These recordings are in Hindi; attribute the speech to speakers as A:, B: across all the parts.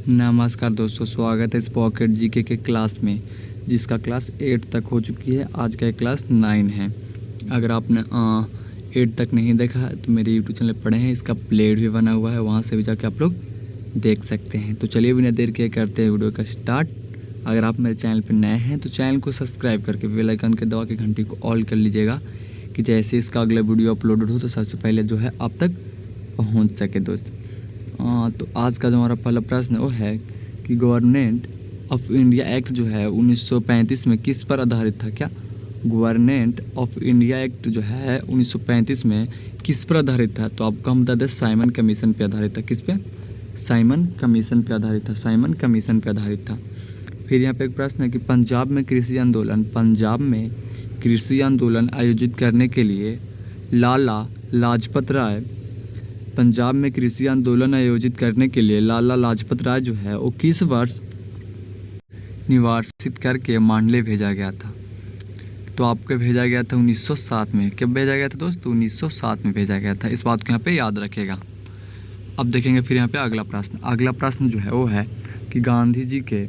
A: नमस्कार दोस्तों, स्वागत है इस पॉकेट जीके के क्लास में, जिसका क्लास 8 तक हो चुकी है। आज का क्लास 9 है। अगर आपने 8 तक नहीं देखा है तो मेरे यूट्यूब चैनल पढ़े हैं, इसका प्लेलिस्ट भी बना हुआ है, वहाँ से भी जाके आप लोग देख सकते हैं। तो चलिए बिना देर के करते हैं वीडियो का स्टार्ट। अगर आप मेरे चैनल पर नए हैं तो चैनल को सब्सक्राइब करके बेल आइकन के दबा के घंटी को ऑल कर लीजिएगा, कि जैसे इसका अगला वीडियो अपलोडेड हो तो सबसे पहले जो है आप तक पहुँच सके दोस्त। तो आज का जो हमारा पहला प्रश्न है वो है कि गवर्नमेंट ऑफ इंडिया एक्ट जो है 1935 में किस पर आधारित था। क्या गवर्नमेंट ऑफ इंडिया एक्ट जो है 1935 में किस पर आधारित था? तो आपको हम बता दें, साइमन कमीशन पे आधारित था। किस पे? साइमन कमीशन पे आधारित था। साइमन कमीशन पे आधारित था। फिर यहाँ पे एक प्रश्न है कि पंजाब में कृषि आंदोलन आयोजित करने के लिए लाला लाजपत राय पंजाब में कृषि आंदोलन आयोजित करने के लिए लाला लाजपत राय जो है वो किस वर्ष निर्वासित करके मांडले भेजा गया था? तो आपको भेजा गया था 1907 में। कब भेजा गया था दोस्तों? 1907 में भेजा गया था। इस बात को यहाँ पे याद रखेगा। अब देखेंगे फिर यहाँ पे अगला प्रश्न जो है वो है कि गांधी जी के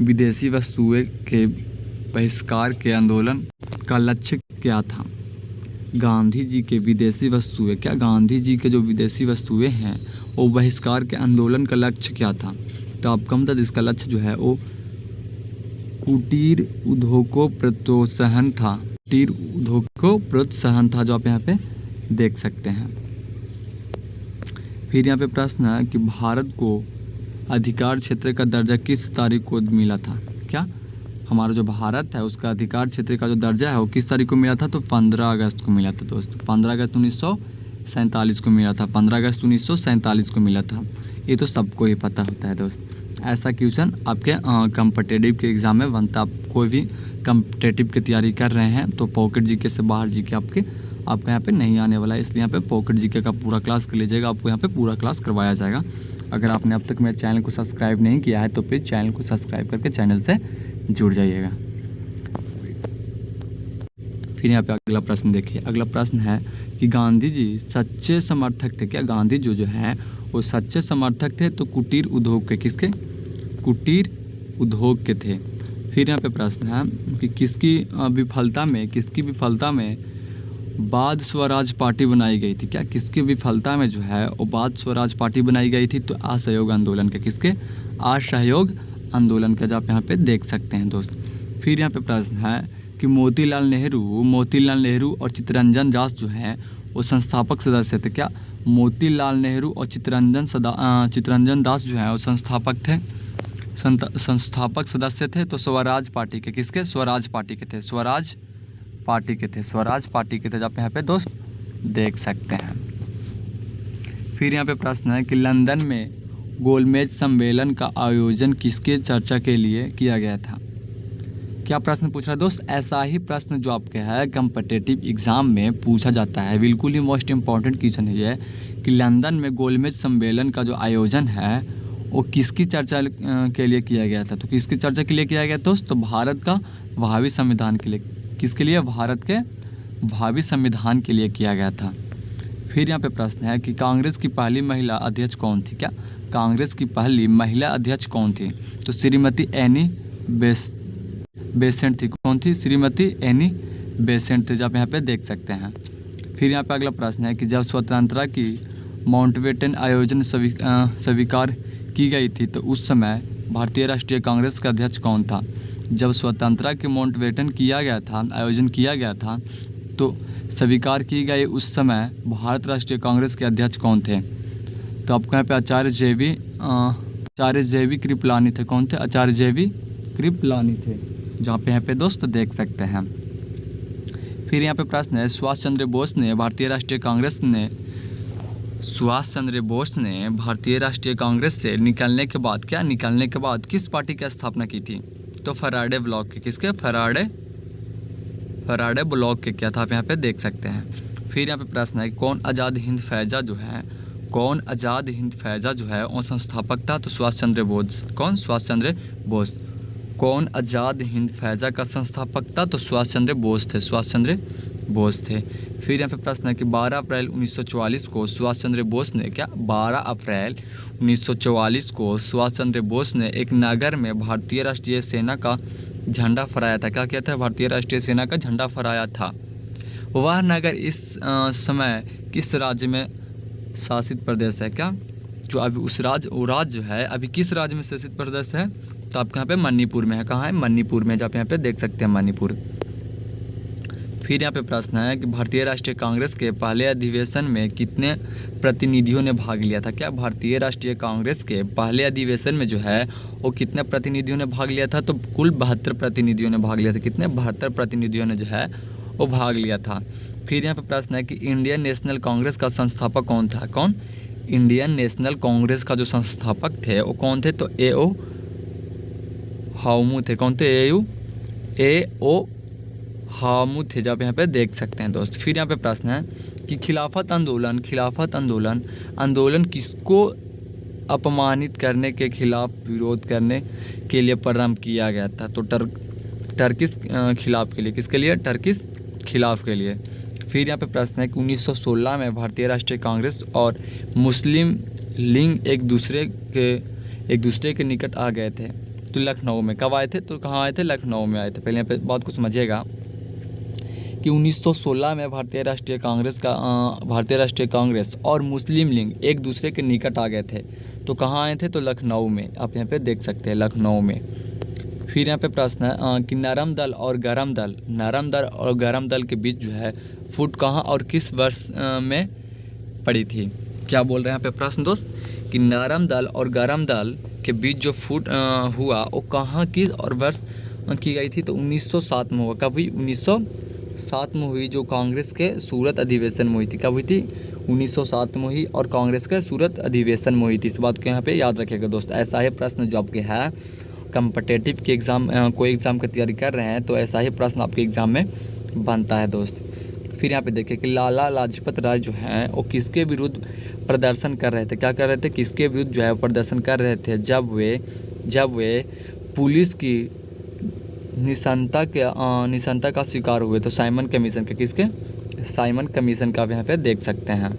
A: विदेशी वस्तुएं के बहिष्कार के आंदोलन का लक्ष्य क्या था? गांधी जी के विदेशी वस्तुएं, क्या गांधी जी के जो विदेशी वस्तुएं हैं वो बहिष्कार के आंदोलन का लक्ष्य क्या था? तो आपको हम बता दें, इसका लक्ष्य जो है वो कुटीर उद्योग को प्रोत्साहन था। कुटीर उद्योग को प्रोत्साहन था, जो आप यहाँ पे देख सकते हैं। फिर यहाँ पे प्रश्न है कि भारत को अधिकार क्षेत्र का दर्जा किस तारीख को मिला था? क्या हमारा जो भारत है उसका अधिकार क्षेत्र का जो दर्जा है वो किस तारीख को मिला था? तो 15 अगस्त को मिला था दोस्त। 15 अगस्त 1947 को मिला था। 15 अगस्त 1947 को मिला था। ये तो सबको ही पता होता है दोस्त। ऐसा क्वेश्चन आपके कम्पिटिटिव के एग्ज़ाम में बनता। आप कोई भी कम्पिटिटिव की तैयारी कर रहे हैं तो पॉकेट जीके से बाहर जीके आपको यहाँ पे नहीं आने वाला है। इसलिए यहाँ पे पॉकेट जीके का पूरा क्लास कर लीजिएगा। आपको यहाँ पे पूरा क्लास करवाया जाएगा। अगर आपने अब तक मेरे चैनल को सब्सक्राइब नहीं किया है तो प्लीज़ चैनल को सब्सक्राइब करके चैनल से जुड़ जाइएगा। फिर यहाँ पे अगला प्रश्न देखिए। अगला प्रश्न है कि गांधी जी सच्चे समर्थक थे। क्या गांधी जी जो है वो सच्चे समर्थक थे? तो कुटीर उद्योग के, किसके? कुटीर उद्योग के थे। फिर यहाँ पे प्रश्न है कि किसकी विफलता में बाद स्वराज पार्टी बनाई गई थी? क्या किसकी विफलता में जो है वो बाद स्वराज पार्टी बनाई गई थी? तो असहयोग आंदोलन के, किसके? असहयोग आंदोलन का, जो आप यहाँ पे देख सकते हैं दोस्त। फिर यहाँ पे प्रश्न है कि मोतीलाल नेहरू और चित्तरंजन दास जो हैं वो संस्थापक सदस्य थे। क्या मोतीलाल नेहरू और चित्तरंजन दास जो हैं वो संस्थापक सदस्य थे? तो स्वराज पार्टी के, किसके? स्वराज पार्टी के थे। स्वराज पार्टी के थे, जो आप यहाँ पे दोस्त देख सकते हैं। फिर यहाँ पे प्रश्न है कि लंदन में गोलमेज सम्मेलन का आयोजन किसके चर्चा के लिए किया गया था? क्या प्रश्न पूछ रहा है दोस्त? ऐसा ही प्रश्न जो आपके है कम्पिटिटिव एग्ज़ाम में पूछा जाता है। बिल्कुल ही मोस्ट इम्पॉर्टेंट क्वेश्चन है ये कि लंदन में गोलमेज सम्मेलन का जो आयोजन है वो किसकी चर्चा के लिए किया गया था? तो किसकी चर्चा के लिए किया गया दोस्त? तो भारत का भावी संविधान के लिए। किसके लिए? भारत के भावी संविधान के लिए किया गया था। फिर यहाँ पे प्रश्न है कि कांग्रेस की पहली महिला अध्यक्ष कौन थी? क्या कांग्रेस की पहली महिला अध्यक्ष कौन थी? तो श्रीमती एनी बेसेंट थी। कौन थी? श्रीमती एनी बेसेंट थी, जो आप यहाँ पे देख सकते हैं। फिर यहाँ पे अगला प्रश्न है कि जब स्वतंत्रता की माउंटबेटन आयोजन स्वीकार की गई थी तो उस समय भारतीय राष्ट्रीय कांग्रेस का अध्यक्ष कौन था? जब स्वतंत्रता के माउंटबेटन आयोजन किया गया था तो स्वीकार की गई, उस समय भारत राष्ट्रीय कांग्रेस के अध्यक्ष कौन थे? तो आपको यहाँ पे आचार्य जेवी कृपलानी थे। कौन थे? आचार्य जेवी कृपलानी थे, जहाँ पे यहाँ पे दोस्त देख सकते हैं। फिर यहाँ पे प्रश्न है सुभाष चंद्र बोस ने भारतीय राष्ट्रीय कांग्रेस से निकलने के बाद किस पार्टी की स्थापना की थी? तो फराडे ब्लॉक के, किसके? फराडे ब्लॉक के क्या था, आप यहाँ पे देख सकते हैं। फिर यहाँ पे प्रश्न है कौन आज़ाद हिंद फैजा जो है वो संस्थापक था? तो सुभाष चंद्र बोस। कौन? सुभाष चंद्र बोस। कौन आज़ाद हिंद फैजा का संस्थापक था? तो सुभाष चंद्र बोस थे। सुभाष चंद्र बोस थे। फिर यहाँ पे प्रश्न है कि 12 अप्रैल 1944 को सुभाष चंद्र बोस ने 12 अप्रैल 1944 को सुभाष चंद्र बोस ने एक नगर में भारतीय राष्ट्रीय सेना का झंडा फहराया था। क्या किया था? भारतीय राष्ट्रीय सेना का झंडा फहराया था। वह नगर इस समय किस राज्य में शासित प्रदेश है? जो अभी वो राज्य जो है अभी किस राज्य में शासित प्रदेश है? तो आपके यहाँ पे मणिपुर में है। कहाँ है? मणिपुर में, जहाँ पे यहाँ पे देख सकते हैं मणिपुर। फिर यहाँ पे प्रश्न है कि भारतीय राष्ट्रीय कांग्रेस के पहले अधिवेशन में कितने प्रतिनिधियों ने भाग लिया था? भारतीय राष्ट्रीय कांग्रेस के पहले अधिवेशन में जो है वो कितने प्रतिनिधियों ने भाग लिया था? तो कुल 72 प्रतिनिधियों ने भाग लिया था। कितने? 72 प्रतिनिधियों ने जो है वो भाग लिया था। फिर यहाँ पे प्रश्न है कि इंडियन नेशनल कांग्रेस का संस्थापक कौन था? कौन? इंडियन नेशनल कांग्रेस का जो संस्थापक थे वो कौन थे? तो A.O. हाउमू थे। कौन थे? A.O. हाउमू थे, जब यहाँ पे देख सकते हैं दोस्त। फिर यहाँ पे प्रश्न है कि खिलाफत आंदोलन किसको अपमानित करने के खिलाफ विरोध करने के लिए प्रारंभ किया गया था? तो टर्किश खिलाफ के लिए। किसके लिए? टर्किश खिलाफ के लिए। फिर यहाँ पे प्रश्न है कि 1916 में भारतीय राष्ट्रीय कांग्रेस और मुस्लिम लीग एक दूसरे के निकट आ गए थे। तो लखनऊ में। कब आए थे? तो कहाँ आए थे? लखनऊ में आए थे। पहले यहाँ पे बात को समझिएगा कि 1916 में भारतीय राष्ट्रीय कांग्रेस और मुस्लिम लीग एक दूसरे के निकट आ गए थे। तो कहाँ आए थे? तो लखनऊ में। आप यहाँ पे देख सकते हैं लखनऊ में। फिर यहाँ पे प्रश्न है कि नरम दल और गरम दल के बीच जो है फूट कहाँ और किस वर्ष में पड़ी थी? क्या बोल रहे हैं यहाँ पे प्रश्न दोस्त कि नरम दल और गरम दल के बीच जो फूट हुआ वो कहाँ, किस और वर्ष की गई थी? तो 1907 में हुआ। कब हुई? 1907 में हुई, जो कांग्रेस के सूरत अधिवेशन में हुई थी। कब हुई थी? 1907 में हुई और कांग्रेस के सूरत अधिवेशन में हुई थी। इस बात को यहाँ पे याद रखिएगा दोस्त। ऐसा ही प्रश्न जो आपके है कम्पिटिटिव के एग्ज़ाम, कोई एग्ज़ाम की तैयारी कर रहे हैं तो ऐसा ही प्रश्न आपके एग्ज़ाम में बनता है दोस्त। फिर यहाँ पे देखिए कि लाला लाजपत राय जो हैं वो किसके विरुद्ध प्रदर्शन कर रहे थे? क्या कर रहे थे? किसके विरुद्ध जो है प्रदर्शन कर रहे थे? जब वे पुलिस की निशंता का शिकार हुए। तो साइमन कमीशन के। किसके? साइमन कमीशन का आप यहाँ पे देख सकते हैं।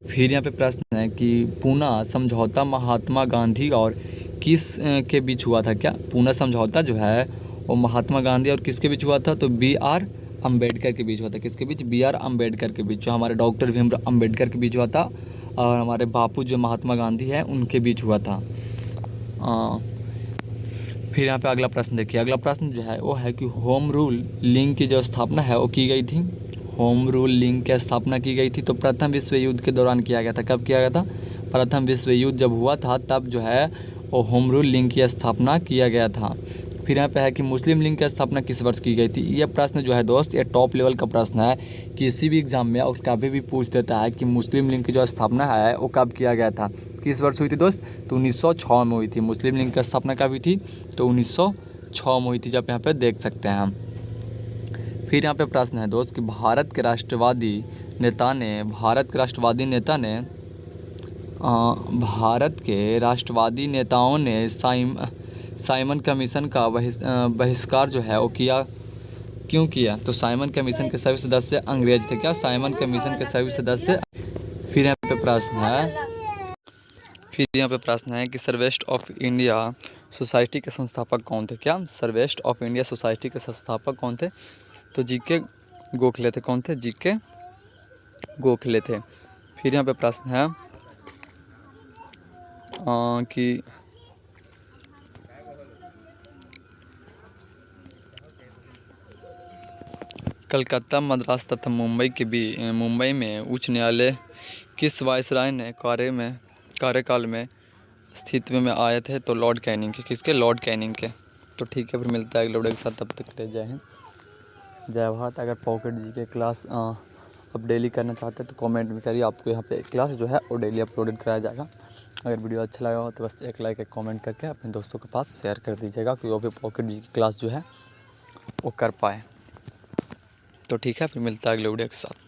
A: फिर यहाँ पे प्रश्न है कि पूना समझौता महात्मा गांधी और किस के बीच हुआ था? पूना समझौता जो है वो महात्मा गांधी और किसके बीच हुआ था? तो B.R. अम्बेडकर के बीच हुआ था। किसके बीच? B.R. अम्बेडकर के बीच, जो हमारे डॉक्टर भीमराव अम्बेडकर के बीच हुआ था और हमारे बापू जो महात्मा गांधी हैं उनके बीच हुआ था। फिर यहाँ पे अगला प्रश्न देखिए। अगला प्रश्न जो है वो है कि होम रूल लीग की जो स्थापना है वो की गई थी। होम रूल लीग की स्थापना की गई थी तो प्रथम विश्व युद्ध के दौरान किया गया था। कब किया गया था? प्रथम विश्व युद्ध जब हुआ था तब जो है वो होम रूल लीग की स्थापना किया गया था। फिर यहाँ पे है कि मुस्लिम लीग की स्थापना किस वर्ष की गई थी? ये प्रश्न जो है दोस्त ये टॉप लेवल का प्रश्न है, किसी भी एग्जाम में और कभी भी पूछ देता है कि मुस्लिम लीग की जो स्थापना है वो कब किया गया था, किस वर्ष हुई थी दोस्त? तो 1906 में हुई थी। मुस्लिम लीग की स्थापना कब हुई थी? तो 1906 में हुई थी, जब यहाँ पे देख सकते हैं हम। फिर यहाँ पे प्रश्न है दोस्त कि भारत के राष्ट्रवादी नेताओं ने साइमन कमीशन का बहिष्कार जो है वो क्यों किया? तो साइमन कमीशन के सभी सदस्य अंग्रेज थे। क्या? साइमन कमीशन के सभी सदस्य। फिर यहाँ पे प्रश्न है कि सर्वेस्ट ऑफ इंडिया सोसाइटी के संस्थापक कौन थे? क्या? सर्वेस्ट ऑफ इंडिया सोसाइटी के संस्थापक कौन थे? तो जी.के. गोखले थे। कौन थे? जी.के. गोखले थे। फिर यहाँ पे प्रश्न है कि कलकत्ता, मद्रास तथा मुंबई में उच्च न्यायालय किस वायसराय ने कार्यकाल में अस्तित्व में आए थे? तो लॉर्ड कैनिंग के। किसके? लॉर्ड कैनिंग के। तो ठीक है, फिर मिलता है अगले वीडियो के साथ। तब तक के लिए जय हिंद, जय भारत। अगर पॉकेट जी के क्लास आप डेली करना चाहते हैं तो कमेंट भी करिए, आपको यहाँ पे क्लास जो है वो डेली अपलोडेड कराया जाएगा। अगर वीडियो अच्छा लगा हो तो बस एक लाइक एक कमेंट करके अपने दोस्तों के पास शेयर कर दीजिएगा कि वो भी पॉकेट जी की क्लास जो है वो कर पाए। तो ठीक है, फिर मिलता है अगले वीडियो के साथ।